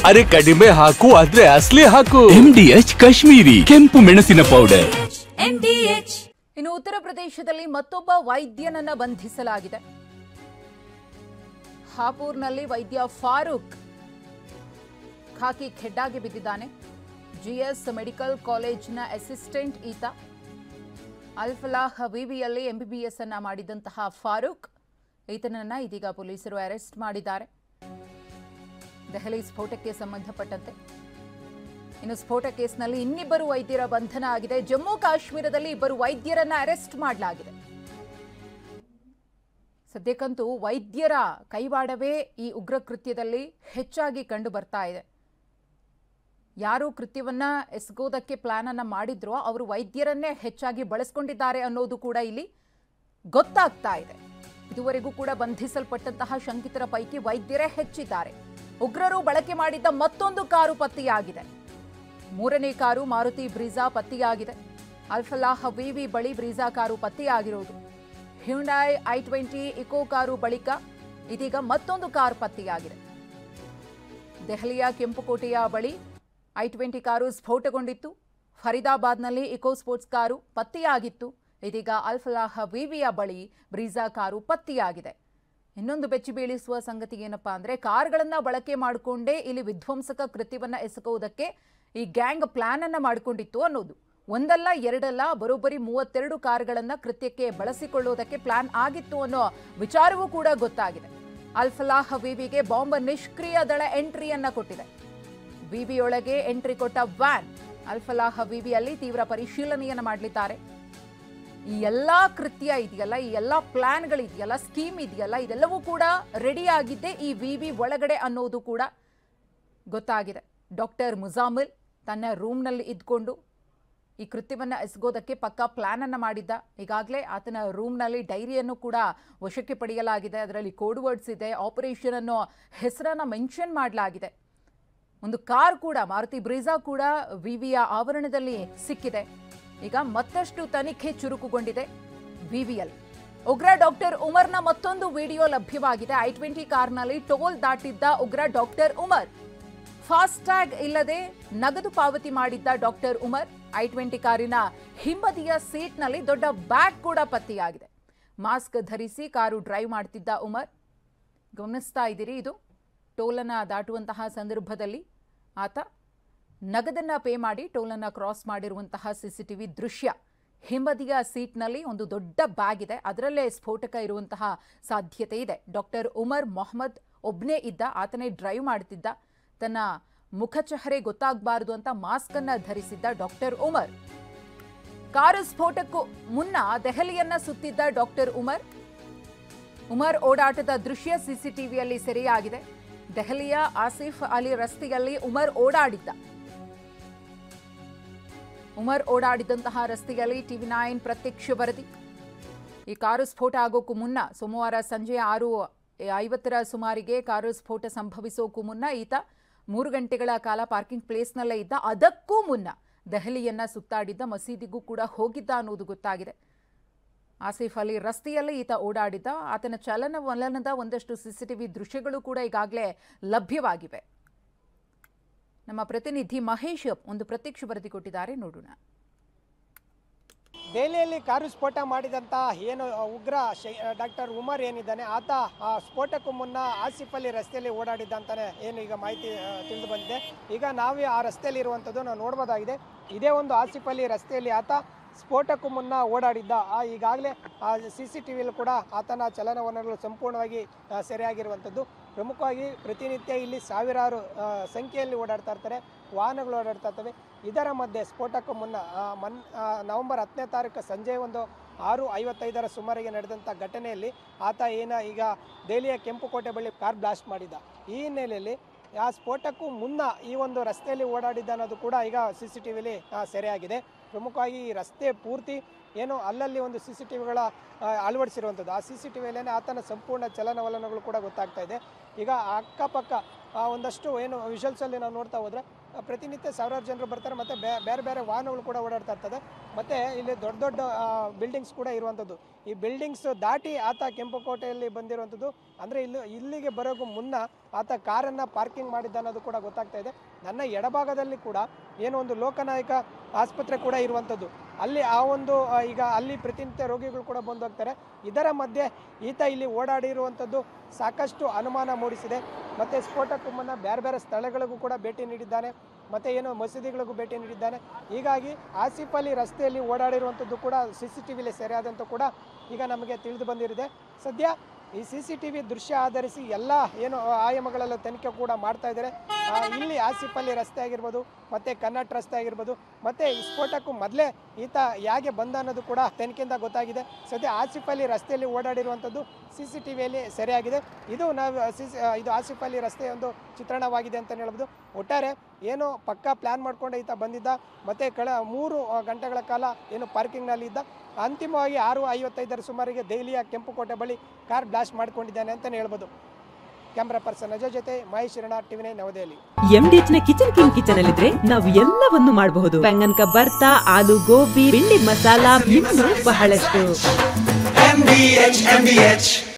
ಅರೆ ಕಡಿಮೆ ಹಾಕು ಆದ್ರೆ ಅಸಲಿ ಹಾಕು. MDH ಕಾಶ್ಮೀರಿ ಕೆಂಪು ಮೆಣಸಿನ ಪೌಡರ್. MDH. ಇನ್ನು ಉತ್ತರ ಪ್ರದೇಶದಲ್ಲಿ ಮತ್ತೊಬ್ಬ ವೈದ್ಯನನ್ನ ಬಂಧಿಸಲಾಗಿದೆ. ಹಾಪೂರ್ನಲ್ಲಿ ವೈದ್ಯ ಫಾರೂಕ್ ಖಾಕಿ ಖೆಡ್ಡಾಗೆ ಬಿದ್ದಿದ್ದಾನೆ. GS ಮೆಡಿಕಲ್ ಕಾಲೇಜಿನ ಅಸಿಸ್ಟೆಂಟ್ ಈತ. ಅಲ್ಫಲಾಹ್ ವಿವಿಯಲ್ಲಿ MBBS ಅನ್ನ ಮಾಡಿದಂತಹ ಫಾರೂಕ್ ಈತನನ್ನ ಇದೀಗ ಪೊಲೀಸರು ಅರೆಸ್ಟ್ ಮಾಡಿದ್ದಾರೆ. ದೆಹಲಿ ಸ್ಫೋಟಕ್ಕೆ ಸಂಬಂಧಪಟ್ಟಂತೆ ಇನ್ನು ಸ್ಫೋಟ ಕೇಸ್ನಲ್ಲಿ ಇನ್ನಿಬ್ಬರು ವೈದ್ಯರ ಬಂಧನ ಆಗಿದೆ. ಜಮ್ಮು ಕಾಶ್ಮೀರದಲ್ಲಿ ಇಬ್ಬರು ವೈದ್ಯರನ್ನ ಅರೆಸ್ಟ್ ಮಾಡಲಾಗಿದೆ. ಸದ್ಯಕ್ಕಂತೂ ವೈದ್ಯರ ಕೈವಾಡವೇ ಈ ಉಗ್ರ ಕೃತ್ಯದಲ್ಲಿ ಹೆಚ್ಚಾಗಿ ಕಂಡು ಬರ್ತಾ ಇದೆ. ಯಾರು ಕೃತ್ಯವನ್ನ ಎಸಗೋದಕ್ಕೆ ಪ್ಲಾನ್ ಅನ್ನ ಮಾಡಿದ್ರೋ ಅವರು ವೈದ್ಯರನ್ನೇ ಹೆಚ್ಚಾಗಿ ಬಳಸಿಕೊಂಡಿದ್ದಾರೆ ಅನ್ನೋದು ಕೂಡ ಇಲ್ಲಿ ಗೊತ್ತಾಗ್ತಾ ಇದೆ. ಇದುವರೆಗೂ ಕೂಡ ಬಂಧಿಸಲ್ಪಟ್ಟಂತಹ ಶಂಕಿತರ ಪೈಕಿ ವೈದ್ಯರೇ ಹೆಚ್ಚಿದ್ದಾರೆ. ಉಗ್ರರು ಬಳಕೆ ಮಾಡಿದ್ದ ಮತ್ತೊಂದು ಕಾರು ಪತ್ತೆಯಾಗಿದೆ. ಮೂರನೇ ಕಾರು ಮಾರುತಿ ಬ್ರೀಜಾ ಪತ್ತೆಯಾಗಿದೆ. ಅಲ್ಫಲಾಹ್ ವಿವಿ ಬಳಿ ಬ್ರೀಜಾ ಕಾರು ಪತ್ತೆಯಾಗಿರುವುದು. ಹ್ಯುಂಡೈ i20 ಇಕೋ ಕಾರು ಬಳಿಕ ಇದೀಗ ಮತ್ತೊಂದು ಕಾರು ಪತ್ತೆಯಾಗಿದೆ. ದೆಹಲಿಯ ಕೆಂಪುಕೋಟೆಯ ಬಳಿ i20 ಕಾರು ಸ್ಫೋಟಗೊಂಡಿತ್ತು. ಫರೀದಾಬಾದ್ನಲ್ಲಿ ಇಕೋ ಸ್ಪೋರ್ಟ್ಸ್ ಕಾರು ಪತ್ತೆಯಾಗಿತ್ತು. ಇದೀಗ ಅಲ್ಫಲಾಹ್ ವಿವಿಯ ಬಳಿ ಬ್ರೀಜಾ ಕಾರು ಪತ್ತೆಯಾಗಿದೆ. ಇನ್ನೊಂದು ಬೆಚ್ಚಿ ಬೀಳಿಸುವ ಸಂಗತಿ ಏನಪ್ಪಾ ಅಂದ್ರೆ ಕಾರುಗಳನ್ನ ಬಳಕೆ ಮಾಡಿಕೊಂಡೇ ಇಲ್ಲಿ ವಿಧ್ವಂಸಕ ಕೃತ್ಯವನ್ನ ಎಸಗುವುದಕ್ಕೆ ಈ ಗ್ಯಾಂಗ್ ಪ್ಲಾನ್ ಅನ್ನ ಮಾಡಿಕೊಂಡಿತ್ತು ಅನ್ನೋದು. ಒಂದಲ್ಲ ಎರಡಲ್ಲ ಬರೋಬ್ಬರಿ 32 ಕಾರುಗಳನ್ನ ಕೃತ್ಯಕ್ಕೆ ಬಳಸಿಕೊಳ್ಳುವುದಕ್ಕೆ ಪ್ಲಾನ್ ಆಗಿತ್ತು ಅನ್ನೋ ವಿಚಾರವೂ ಕೂಡ ಗೊತ್ತಾಗಿದೆ. ಅಲ್ಫಲಾಹ್ ವಿವಿಗೆ ಬಾಂಬ್ ನಿಷ್ಕ್ರಿಯ ದಳ ಎಂಟ್ರಿಯನ್ನ ಕೊಟ್ಟಿದೆ. ವಿವಿಯೊಳಗೆ ಎಂಟ್ರಿ ಕೊಟ್ಟ ವ್ಯಾನ್ ಅಲ್ಫಲಾಹ್ ವಿವಿಯಲ್ಲಿ ತೀವ್ರ ಪರಿಶೀಲನೆಯನ್ನು ಮಾಡಲಿದ್ದಾರೆ. ಈ ಎಲ್ಲಾ ಕೃತ್ಯ ಇದೆಯಲ್ಲ, ಈ ಎಲ್ಲಾ ಪ್ಲಾನ್ಗಳಿದೆಯಲ್ಲ, ಸ್ಕೀಮ್ ಇದೆಯಲ್ಲ, ಇದೆಲ್ಲವೂ ಕೂಡ ರೆಡಿ ಆಗಿದ್ದೆ ಈ ವಿವಿ ಒಳಗಡೆ ಅನ್ನೋದು ಕೂಡ ಗೊತ್ತಾಗಿದೆ. ಡಾಕ್ಟರ್ ಮುಜಾಮಿಲ್ ತನ್ನ ರೂಮ್ನಲ್ಲಿ ಇದ್ಕೊಂಡು ಈ ಕೃತ್ಯವನ್ನ ಎಸಗೋದಕ್ಕೆ ಪಕ್ಕಾ ಪ್ಲಾನ್ ಅನ್ನ ಮಾಡಿದ್ದ. ಈಗಾಗಲೇ ಆತನ ರೂಮ್ನಲ್ಲಿ ಡೈರಿಯನ್ನು ಕೂಡ ವಶಕ್ಕೆ ಪಡೆಯಲಾಗಿದೆ. ಅದರಲ್ಲಿ ಕೋಡ್ ವರ್ಡ್ಸ್ ಇದೆ. ಆಪರೇಷನ್ ಅನ್ನೋ ಹೆಸರನ್ನ ಮೆನ್ಷನ್ ಮಾಡಲಾಗಿದೆ. ಒಂದು ಕಾರ್ ಕೂಡ ಮಾರುತಿ ಬ್ರೀಜಾ ಕೂಡ ವಿವಿಯ ಆವರಣದಲ್ಲಿ ಸಿಕ್ಕಿದೆ. ಈಗ ಮತ್ತಷ್ಟು ತನಿಖೆ ಚುರುಕುಗೊಂಡಿದೆ ವಿವಿಯಲ್ಲಿ. ಉಗ್ರ ಡಾಕ್ಟರ್ ಉಮರ್ನ ಮತ್ತೊಂದು ವಿಡಿಯೋ ಲಭ್ಯವಾಗಿದೆ. i20 ಕಾರ್ನಲ್ಲಿ ಟೋಲ್ ದಾಟಿದ್ದ ಉಗ್ರ ಡಾಕ್ಟರ್ ಉಮರ್. ಫಾಸ್ಟ್ಯಾಗ್ ಇಲ್ಲದೆ ನಗದು ಪಾವತಿ ಮಾಡಿದ್ದ ಡಾಕ್ಟರ್ ಉಮರ್. i20 ಕಾರಿನ ಹಿಂಬದಿಯ ಸೀಟ್ನಲ್ಲಿ ದೊಡ್ಡ ಬ್ಯಾಗ್ ಕೂಡ ಪತ್ತೆಯಾಗಿದೆ. ಮಾಸ್ಕ್ ಧರಿಸಿ ಕಾರು ಡ್ರೈವ್ ಮಾಡ್ತಿದ್ದ ಉಮರ್. ಗಮನಿಸ್ತಾ ಇದ್ದೀರಿ, ಇದು ಟೋಲನ್ನು ದಾಟುವಂತಹ ಸಂದರ್ಭದಲ್ಲಿ ಆತ ನಗದನ್ನ ಪೇ ಮಾಡಿ ಟೋಲನ್ನು ಕ್ರಾಸ್ ಮಾಡಿರುವಂತಹ CCTV ದೃಶ್ಯ. ಹಿಂಬದಿಯ ಸೀಟ್ನಲ್ಲಿ ಒಂದು ದೊಡ್ಡ ಬ್ಯಾಗ್ ಇದೆ. ಅದರಲ್ಲೇ ಸ್ಫೋಟಕ ಇರುವಂತಹ ಸಾಧ್ಯತೆ ಇದೆ. ಡಾಕ್ಟರ್ ಉಮರ್ ಮೊಹಮ್ಮದ್ ಒಬ್ನೇ ಇದ್ದ. ಆತನೇ ಡ್ರೈವ್ ಮಾಡ್ತಿದ್ದ. ತನ್ನ ಮುಖಚಹರೆ ಗೊತ್ತಾಗಬಾರದು ಅಂತ ಮಾಸ್ಕ್ ಅನ್ನ ಧರಿಸಿದ್ದ ಡಾಕ್ಟರ್ ಉಮರ್. ಕಾರು ಸ್ಫೋಟಕ್ಕೂ ಮುನ್ನ ದೆಹಲಿಯನ್ನ ಸುತ್ತಿದ್ದ ಡಾಕ್ಟರ್ ಉಮರ್. ಉಮರ್ ಓಡಾಟದ ದೃಶ್ಯ CCTVಯಲ್ಲಿ ಸೆರೆಯಾಗಿದೆ. ದೆಹಲಿಯ ಆಸಿಫ್ ಅಲಿ ರಸ್ತೆಯಲ್ಲಿ ಉಮರ್ ಓಡಾಡಿದಂತಹ ರಸ್ತೆಯಲ್ಲಿ TV9 ಪ್ರತ್ಯಕ್ಷ ವರದಿ. ಈ ಕಾರು ಸ್ಫೋಟ ಆಗೋಕ್ಕೂ ಮುನ್ನ ಸೋಮವಾರ ಸಂಜೆ 6:50 ಸುಮಾರಿಗೆ ಕಾರು ಸ್ಫೋಟ ಸಂಭವಿಸೋಕ್ಕೂ ಮುನ್ನ ಈತ 3 ಗಂಟೆಗಳ ಕಾಲ ಪಾರ್ಕಿಂಗ್ ಪ್ಲೇಸ್ನಲ್ಲೇ ಇದ್ದ. ಅದಕ್ಕೂ ಮುನ್ನ ದೆಹಲಿಯನ್ನ ಸುತ್ತಾಡಿದ್ದ. ಮಸೀದಿಗೂ ಕೂಡ ಹೋಗಿದ್ದ ಅನ್ನೋದು ಗೊತ್ತಾಗಿದೆ. ಆಸಿಫ್ ಅಲಿ ರಸ್ತೆಯಲ್ಲಿ ಈತ ಓಡಾಡಿದ್ದ. ಆತನ ಚಲನವಲನದ ಒಂದಷ್ಟು CCTV ದೃಶ್ಯಗಳು ಕೂಡ ಈಗಾಗಲೇ ಲಭ್ಯವಾಗಿವೆ. ನಮ್ಮ ಪ್ರತಿನಿಧಿ ಮಹೇಶ್ ಒಂದು ಪ್ರತ್ಯಕ್ಷ ವರದಿ ಕೊಟ್ಟಿದ್ದಾರೆ, ನೋಡೋಣ. ದೆಹಲಿಯಲ್ಲಿ ಕಾರು ಸ್ಫೋಟ ಮಾಡಿದಂತ ಏನು ಉಗ್ರ ಡಾಕ್ಟರ್ ಉಮರ್ ಏನಿದ್ದಾನೆ ಆತ ಸ್ಫೋಟಕ್ಕೂ ಮುನ್ನ ಆಸಿಫ್ ಅಲಿ ರಸ್ತೆಯಲ್ಲಿ ಓಡಾಡಿದ್ದ ಅಂತಾನೆ ಏನು ಈಗ ಮಾಹಿತಿ ತಿಳಿದು ಬಂದಿದೆ. ಈಗ ನಾವೇ ಆ ರಸ್ತೆಯಲ್ಲಿ ಇರುವಂಥದ್ದು ನಾವು ನೋಡ್ಬೋದಾಗಿದೆ. ಇದೇ ಒಂದು ಆಸಿಫ್ ಅಲಿ ರಸ್ತೆಯಲ್ಲಿ ಆತ ಸ್ಫೋಟಕ್ಕೂ ಮುನ್ನ ಓಡಾಡಿದ್ದ. ಈಗಾಗಲೇ CCTVಯಲ್ಲೂ ಕೂಡ ಆತನ ಚಲನವಲನಗಳು ಸಂಪೂರ್ಣವಾಗಿ ಸೆರೆಯಾಗಿರುವಂಥದ್ದು. ಪ್ರಮುಖವಾಗಿ ಪ್ರತಿನಿತ್ಯ ಇಲ್ಲಿ ಸಾವಿರಾರು ಸಂಖ್ಯೆಯಲ್ಲಿ ಓಡಾಡ್ತಾ ಇರ್ತಾರೆ, ವಾಹನಗಳು ಓಡಾಡ್ತಾ ಇರ್ತವೆ. ಇದರ ಮಧ್ಯೆ ಸ್ಫೋಟಕ್ಕೂ ಮುನ್ನ ನವೆಂಬರ್ 10ನೇ ತಾರೀಕು ಸಂಜೆ ಒಂದು 6:55 ಸುಮಾರಿಗೆ ನಡೆದಂಥ ಘಟನೆಯಲ್ಲಿ ಆತ ಈಗ ದೆಹಲಿಯ ಕೆಂಪುಕೋಟೆ ಬಳಿ ಕಾರ್ ಬ್ಲಾಸ್ಟ್ ಮಾಡಿದ್ದ. ಈ ಹಿನ್ನೆಲೆಯಲ್ಲಿ ಆ ಸ್ಫೋಟಕ್ಕೂ ಮುನ್ನ ಈ ಒಂದು ರಸ್ತೆಯಲ್ಲಿ ಓಡಾಡಿದ್ದ ಅನ್ನೋದು ಕೂಡ ಈಗ CCTVಯಲ್ಲಿ ಸೆರೆಯಾಗಿದೆ. ಪ್ರಮುಖವಾಗಿ ಈ ರಸ್ತೆ ಪೂರ್ತಿ ಏನು ಅಲ್ಲಲ್ಲಿ ಒಂದು CCTVಗಳ ಅಳವಡಿಸಿರುವಂಥದ್ದು. ಆ CCTVಯಲ್ಲೇ ಆತನ ಸಂಪೂರ್ಣ ಚಲನವಲನಗಳು ಕೂಡ ಗೊತ್ತಾಗ್ತಾ ಇದೆ. ಈಗ ಅಕ್ಕಪಕ್ಕ ಒಂದಷ್ಟು ಏನು ವಿಷಲ್ಸಲ್ಲಿ ನಾವು ನೋಡ್ತಾ ಹೋದರೆ ಪ್ರತಿನಿತ್ಯ ಸಾವಿರಾರು ಜನರು ಬರ್ತಾರೆ, ಮತ್ತು ಬೇರೆ ಬೇರೆ ವಾಹನಗಳು ಕೂಡ ಓಡಾಡ್ತಾ ಇರ್ತದೆ. ಮತ್ತು ಇಲ್ಲಿ ದೊಡ್ಡ ದೊಡ್ಡ ಬಿಲ್ಡಿಂಗ್ಸ್ ಕೂಡ ಇರುವಂಥದ್ದು. ಈ ಬಿಲ್ಡಿಂಗ್ಸ್ ದಾಟಿ ಆತ ಕೆಂಪುಕೋಟೆಯಲ್ಲಿ ಬಂದಿರುವಂಥದ್ದು. ಅಂದರೆ ಇಲ್ಲಿಗೆ ಬರೋಕ್ಕೂ ಮುನ್ನ ಆತ ಕಾರನ್ನು ಪಾರ್ಕಿಂಗ್ ಮಾಡಿದ್ದ ಅನ್ನೋದು ಕೂಡ ಗೊತ್ತಾಗ್ತಾ ಇದೆ. ನನ್ನ ಎಡಭಾಗದಲ್ಲಿ ಕೂಡ ಏನೋ ಒಂದು ಲೋಕನಾಯಕ ಆಸ್ಪತ್ರೆ ಕೂಡ ಇರುವಂಥದ್ದು. ಅಲ್ಲಿ ಆ ಒಂದು ಈಗ ಅಲ್ಲಿ ಪ್ರತಿನಿತ್ಯ ರೋಗಿಗಳು ಕೂಡ ಬಂದು ಹೋಗ್ತಾರೆ. ಇದರ ಮಧ್ಯೆ ಈತ ಇಲ್ಲಿ ಓಡಾಡಿರುವಂಥದ್ದು ಸಾಕಷ್ಟು ಅನುಮಾನ ಮೂಡಿಸಿದೆ. ಮತ್ತು ಸ್ಫೋಟಕ್ಕೂ ಮುನ್ನ ಬೇರೆ ಬೇರೆ ಸ್ಥಳಗಳಿಗೂ ಕೂಡ ಭೇಟಿ ನೀಡಿದ್ದಾನೆ, ಮತ್ತು ಏನೋ ಮಸೀದಿಗಳಿಗೂ ಭೇಟಿ ನೀಡಿದ್ದಾನೆ. ಹೀಗಾಗಿ ಆಸಿಫ್ ಅಲಿ ರಸ್ತೆಯಲ್ಲಿ ಓಡಾಡಿರುವಂಥದ್ದು ಕೂಡ CCTVಲಿ ಸೆರೆಯಾದಂಥ ಕೂಡ ಈಗ ನಮಗೆ ತಿಳಿದು ಬಂದಿರಿದೆ. ಸದ್ಯ ಈ CCTV ದೃಶ್ಯ ಆಧರಿಸಿ ಎಲ್ಲ ಏನು ಆಯಾಮಗಳೆಲ್ಲ ತನಿಖೆ ಕೂಡ ಮಾಡ್ತಾ ಇದ್ದಾರೆ. ಇಲ್ಲಿ ಆಸಿಫ್ ಅಲಿ ರಸ್ತೆ ಆಗಿರ್ಬೋದು, ಮತ್ತು ಕನ್ನಟ್ ರಸ್ತೆ ಆಗಿರ್ಬೋದು, ಮತ್ತು ಈ ಸ್ಫೋಟಕ್ಕೂ ಮೊದಲೇ ಈತ ಹೇಗೆ ಬಂದ ಅನ್ನೋದು ಕೂಡ ತನಿಖೆಯಿಂದ ಗೊತ್ತಾಗಿದೆ. ಸದ್ಯ ಆಸಿಫ್ ಅಲಿ ರಸ್ತೆಯಲ್ಲಿ ಓಡಾಡಿರುವಂಥದ್ದು CCTVಯಲ್ಲಿ ಸೆರೆಯಾಗಿದೆ. ಇದು ಇದು ಆಸಿಫ್ ಅಲಿ ರಸ್ತೆಯ ಒಂದು ಚಿತ್ರಣವಾಗಿದೆ ಅಂತ ಹೇಳ್ಬೋದು. ಒಟ್ಟಾರೆ ಏನು ಪಕ್ಕಾ ಪ್ಲ್ಯಾನ್ ಮಾಡ್ಕೊಂಡು ಈತ ಬಂದಿದ್ದ, ಮತ್ತು 3 ಗಂಟೆಗಳ ಕಾಲ ಏನು ಪಾರ್ಕಿಂಗ್ನಲ್ಲಿ ಇದ್ದ. ಅಂತಿಮವಾಗಿ 6:55 ಸುಮಾರಿಗೆ ದೆಹಲಿಯ ಕೆಂಪುಕೋಟೆ ಬಳಿ ಕಾರ್ ಬ್ಲಾಸ್ಟ್ ಮಾಡಿಕೊಂಡಿದ್ದಾನೆ ಅಂತಲೇ ಹೇಳ್ಬೋದು. ಕ್ಯಾಮ್ರಾ ಪರ್ಸನ್ ಅಜಯ್ ಜೊತೆ ಮಹೇಶ್ ಶರಣ, TV9 ನವದೆಹಲಿ. MDH ನ ಕಿಚನ್ ಅಲ್ಲಿದ್ರೆ ನಾವು ಎಲ್ಲವನ್ನು ಮಾಡಬಹುದು. ಬೆಂಗನ್ಕ ಬರ್ತಾ, ಆಲೂ ಗೋಬಿ, ಬೆಂಡಿ ಮಸಾಲಾ, ಇನ್ನೂ ಬಹಳಷ್ಟು. MDH